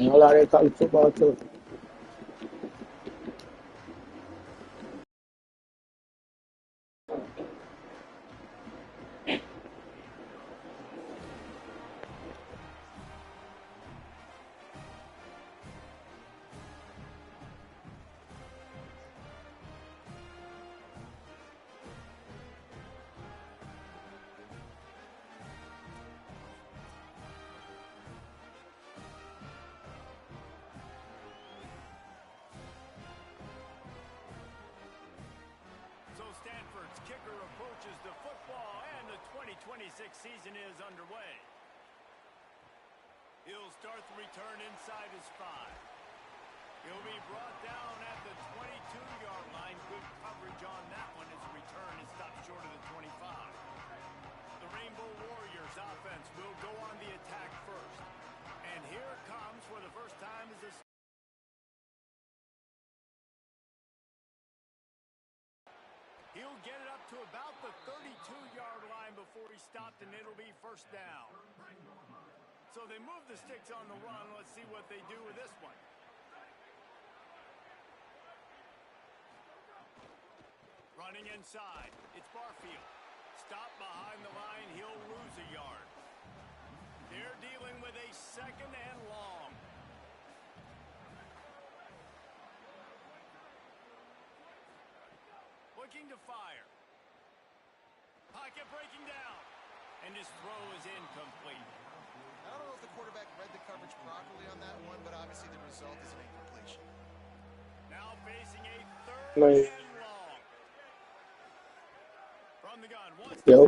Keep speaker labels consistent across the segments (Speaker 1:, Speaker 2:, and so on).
Speaker 1: Ain't a lot of college football too.
Speaker 2: Stanford's kicker approaches the football, and the 2026 season is underway. He'll start the return inside his 5. He'll be brought down at the 22-yard line. Good coverage on that one as the return is stopped short of the 25. The Rainbow Warriors offense will go on the attack first. And here it comes for the first time as a He'll get it up to about the 32-yard line before he stopped, and it'll be first down. So they move the sticks on the run. Let's see what they do with this one. Running inside. It's Barfield. Stop behind the line. He'll lose a yard. They're dealing with a second and long. Looking to fire. Pocket breaking down. And his throw is incomplete.
Speaker 3: I don't know if the quarterback read the coverage properly on that one, but obviously the result is an incompletion.
Speaker 2: Now facing a third and long. From the gun, wants to pass.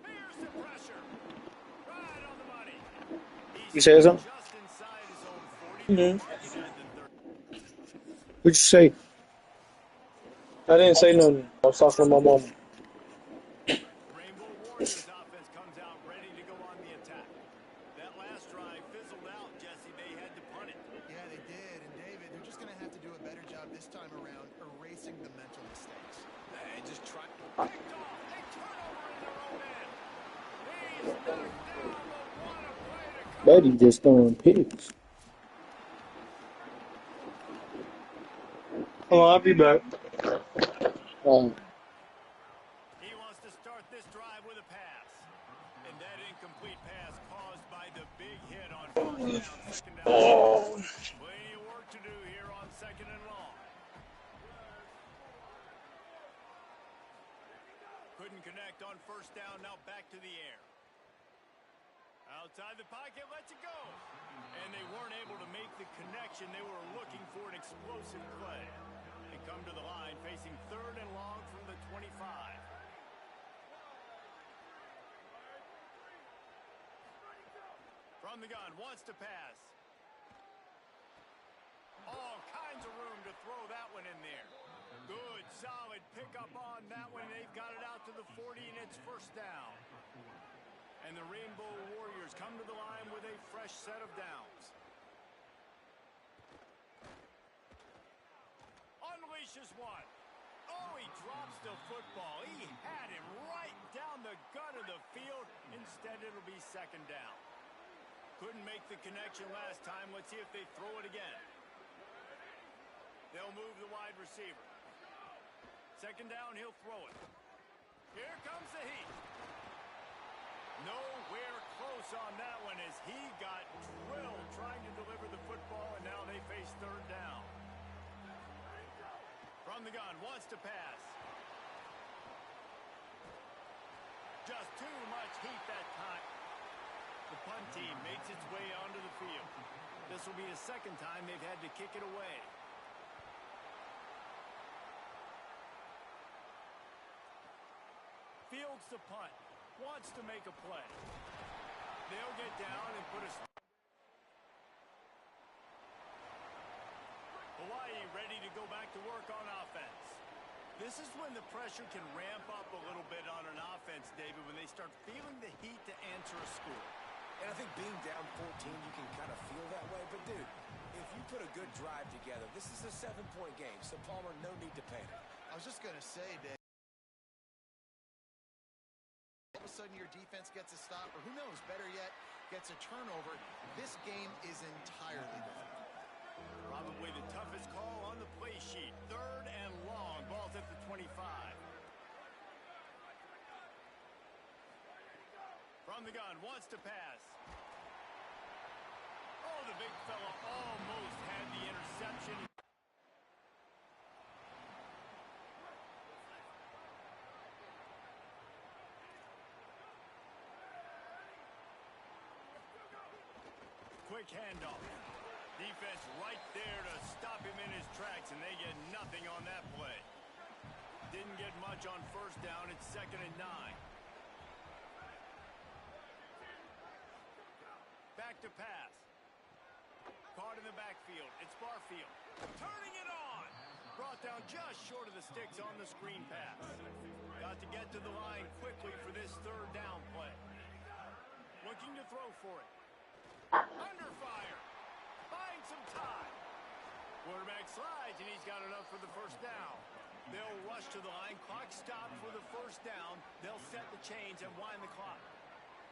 Speaker 2: Here's the pressure. Right on the money.
Speaker 1: You say something?
Speaker 2: Just inside his own 40.
Speaker 1: What'd you say? I didn't say nothing. I was talking to my mom.
Speaker 2: Rainbow Warriors offense comes out ready to go on the attack. That last drive fizzled out, Jesse. They had to punt it.
Speaker 3: Yeah, they did. And David, they're just going to have to do a better job this time around erasing the mental mistakes.
Speaker 2: They just try. Picked off. They turn over in their own end. He's knocked down, but what a play to come.
Speaker 1: Buddy just throwing pigs. Hold on, I'll be back.
Speaker 2: He wants to start this drive with a pass. And that incomplete pass caused by the big hit on first down, second down. Plenty of work to do here on second and long. Couldn't connect on first down, now back to the air. Outside the pocket, lets it go. And they weren't able to make the connection. They were looking for an explosive play. They come to the line facing third and long from the 25. From the gun, wants to pass. All kinds of room to throw that one in there. Good, solid pickup on that one. They've got it out to the 40, and it's first down. And the Rainbow Warriors come to the line with a fresh set of downs. Unleashes one. Oh, he drops the football. He had him right down the gut of the field. Instead, it'll be second down. Couldn't make the connection last time. Let's see if they throw it again. They'll move the wide receiver. Second down, he'll throw it. Here comes the heat. Nowhere close on that one as he got drilled trying to deliver the football, and now they face third down. From the gun, wants to pass. Just too much heat that time. The punt team makes its way onto the field. This will be the second time they've had to kick it away. Fields the punt. Wants to make a play. They'll get down and put a... Hawaii ready to go back to work on offense. This is when the pressure can ramp up a little bit on an offense, David, when they start feeling the heat to answer a score.
Speaker 4: And I think being down 14, you can kind of feel that way. But, dude, if you put a good drive together, this is a 7-point game. So, Palmer, no need to panic.
Speaker 3: I was just going to say, Dave, all of a sudden your defense gets a stop, or who knows, better yet, gets a turnover, this game is entirely different.
Speaker 2: Probably the toughest call on the play sheet. 3rd and long. Ball's at the 25. From the gun, wants to pass. Oh, the big fella almost had the interception. Quick handoff. Defense right there to stop him in his tracks, and they get nothing on that play. Didn't get much on 1st down. It's 2nd and 9. Back to pass. Caught in the backfield. It's Barfield. Turning it on. Brought down just short of the sticks on the screen pass. Got to get to the line quickly for this 3rd down play. Looking to throw for it. Under fire. Buying some time. Quarterback slides, and he's got enough for the 1st down. They'll rush to the line. Clock stopped for the 1st down. They'll set the chains and wind the clock.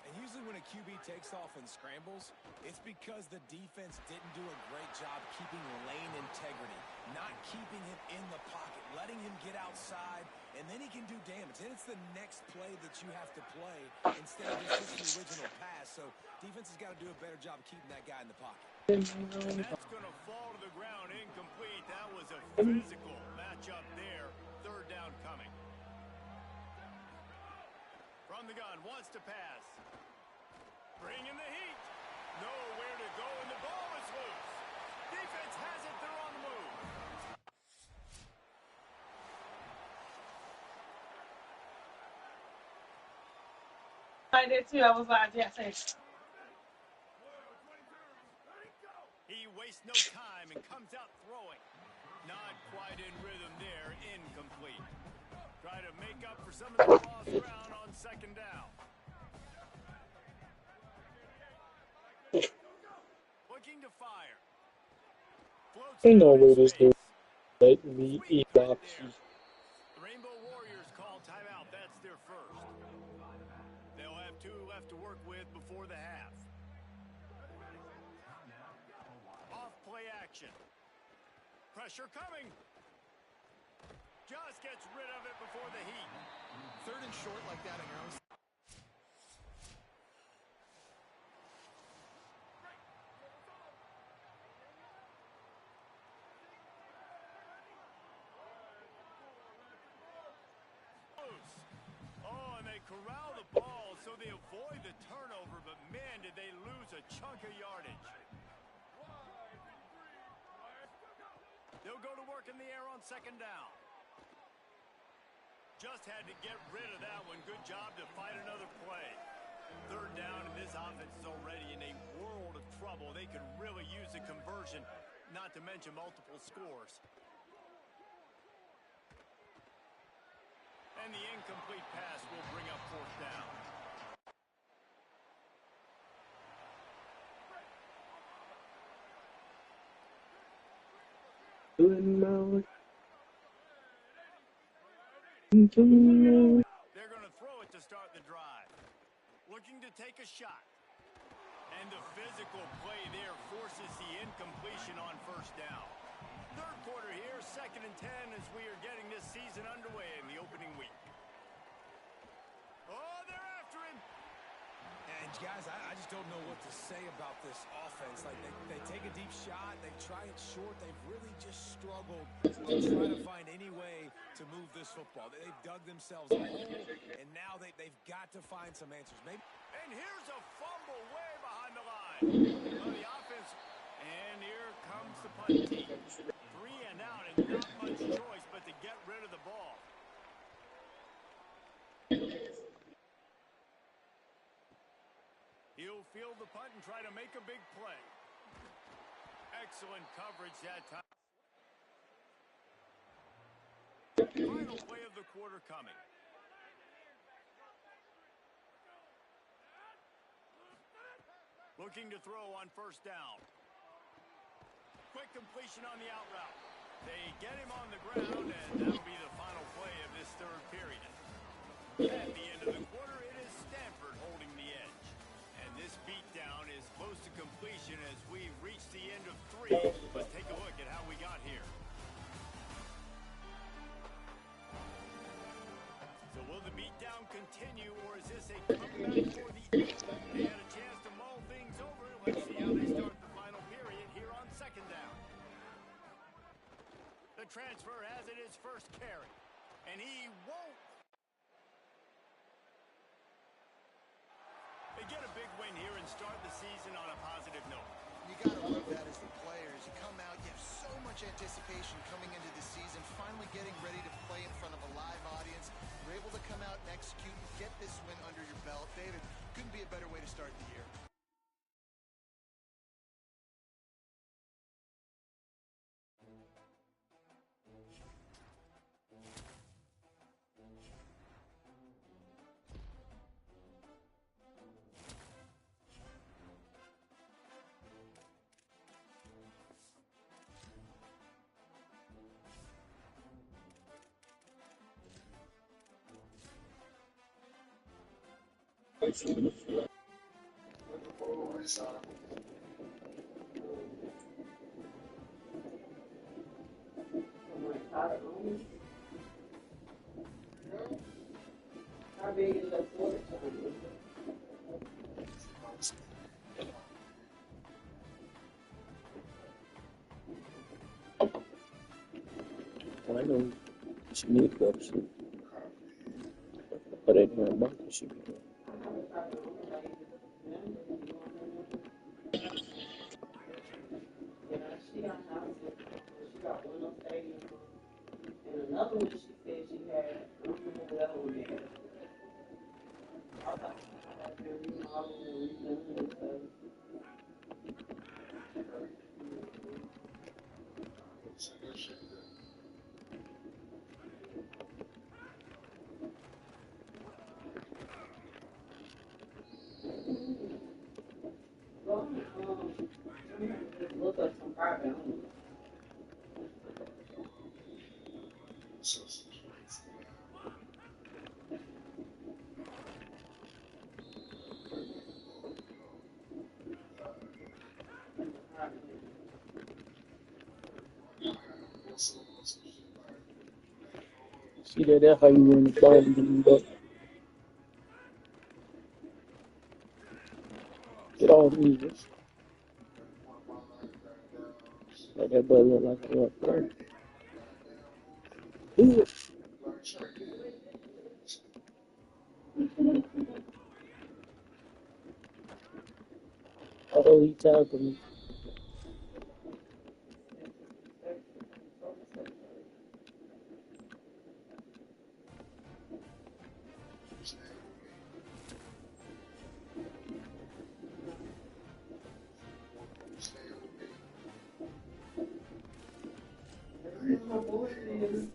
Speaker 4: And usually when a QB takes off and scrambles, it's because the defense didn't do a great job keeping lane integrity, not keeping him in the pocket, letting him get outside, and then he can do damage. Then it's the next play that you have to play instead of just the original pass. So defense has got to do a better job of keeping that guy in the pocket.
Speaker 2: And that's going to fall to the ground incomplete. That was a physical matchup there. 3rd down coming. From the gun, wants to pass. Bring in the heat. Nowhere to go, and the ball is loose. Defense has it. They're on the move.
Speaker 5: I did too. I was like, yes, thanks.
Speaker 2: He wastes no time and comes out throwing. Not quite in rhythm there. Incomplete. Try to make up for some of the lost ground on 2nd down. Looking to fire. Floats
Speaker 1: Ain't no
Speaker 2: out in
Speaker 1: way this
Speaker 2: space.
Speaker 1: dude let me
Speaker 2: Sweep
Speaker 1: eat
Speaker 2: right
Speaker 1: box.
Speaker 2: there. The Rainbow Warriors call timeout. That's their 1st. They'll have 2 left to work with before the half. Off play action. Pressure coming. Just gets rid of it before the heat.
Speaker 3: 3rd and short like that in your own.
Speaker 2: Oh, and they corral the ball so they avoid the turnover, but man, did they lose a chunk of yardage. They'll go to work in the air on 2nd down. Just had to get rid of that one. Good job to fight another play. 3rd down, and this offense is already in a world of trouble. They could really use a conversion, not to mention multiple scores. And the incomplete pass will bring up 4th down. They're going to throw it to start the drive. Looking to take a shot. And the physical play there forces the incompletion on 1st down. 3rd quarter here, 2nd and 10 as we are getting this season underway in the opening week. Oh, they're after him.
Speaker 4: And guys, I just don't know what to say about this offense. Like they take a deep shot, they try it short. They've really just struggled to try to find any way to move this football. They've dug themselves a hole, and now they've got to find some answers. Maybe.
Speaker 2: And here's a fumble way behind the line. Well, the offense, and here comes the punt team. 3 and out, and not much choice but to get rid of the ball. He'll field the punt and try to make a big play. Excellent coverage that time. Final play of the quarter coming. Looking to throw on 1st down. Quick completion on the out route. They get him on the ground, and that'll be the final play of this 3rd period. At the end of the quarter, it is Stanford holding the edge. And this beatdown period, but take a look at how we got here. So will the beatdown continue, or is this a comeback for the Eagles? They had a chance to mull things over. Let's see how they start the final period here on second down. The transfer has it his first carry, and he won't. They get a big win here and start the season on a positive note.
Speaker 3: You got to love that as the players. You come out, you have so much anticipation coming into the season, finally getting ready to play in front of a live audience. You're able to come out and execute and get this win under your belt. David, couldn't be a better way to start the year.
Speaker 5: How big is that water?
Speaker 6: I know she needs to go to sleep. But I didn't know she be doing.
Speaker 5: Yeah, she got houses. She got one on stadium. And another one she said she had. I don't remember the other one yet. I thought I had been remodeling and redoing and stuff. Well, I'm gonna just look up some private owners.
Speaker 6: See that? That's how you win the ball and then you go. Get all these. Like that boy look like a what? Bird. Ooh. Oh, he tackled me.
Speaker 5: My boyfriend.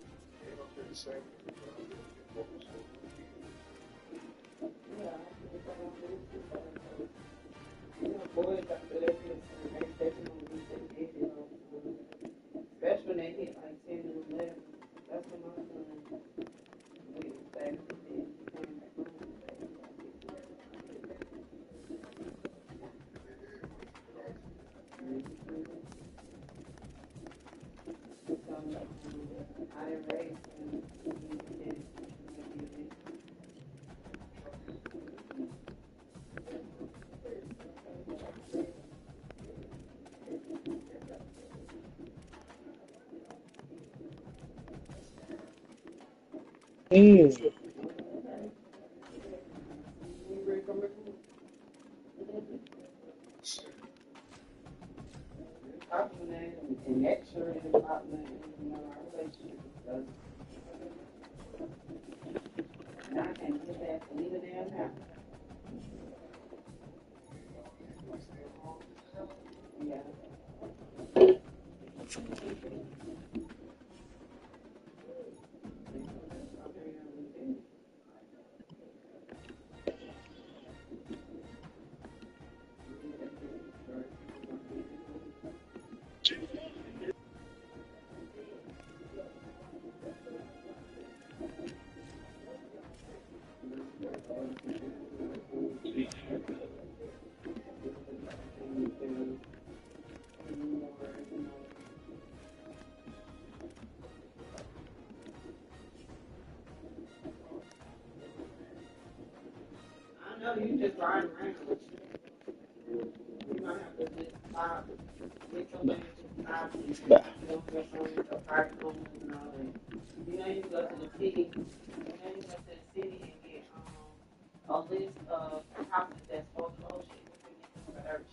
Speaker 5: Yeah, boys after that hit, they definitely be taking it off. Especially when they hit like 10 and 11. That's when my son went back to bed. He came back home. I didn't raise him. And extra in our relationship. And I can't get that to leave a damn house. Yeah. know, you just riding around. You might have to just stop, get your things to stop, and you
Speaker 1: Bah.
Speaker 5: don't get on your private homes and all that. You know, you go to the city. You know, you go to the city and get a list of houses that's foreclosed. You can get them for dirt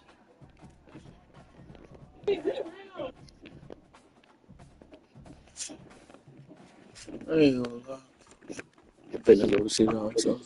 Speaker 6: I ain't gonna lie. I better go to see also.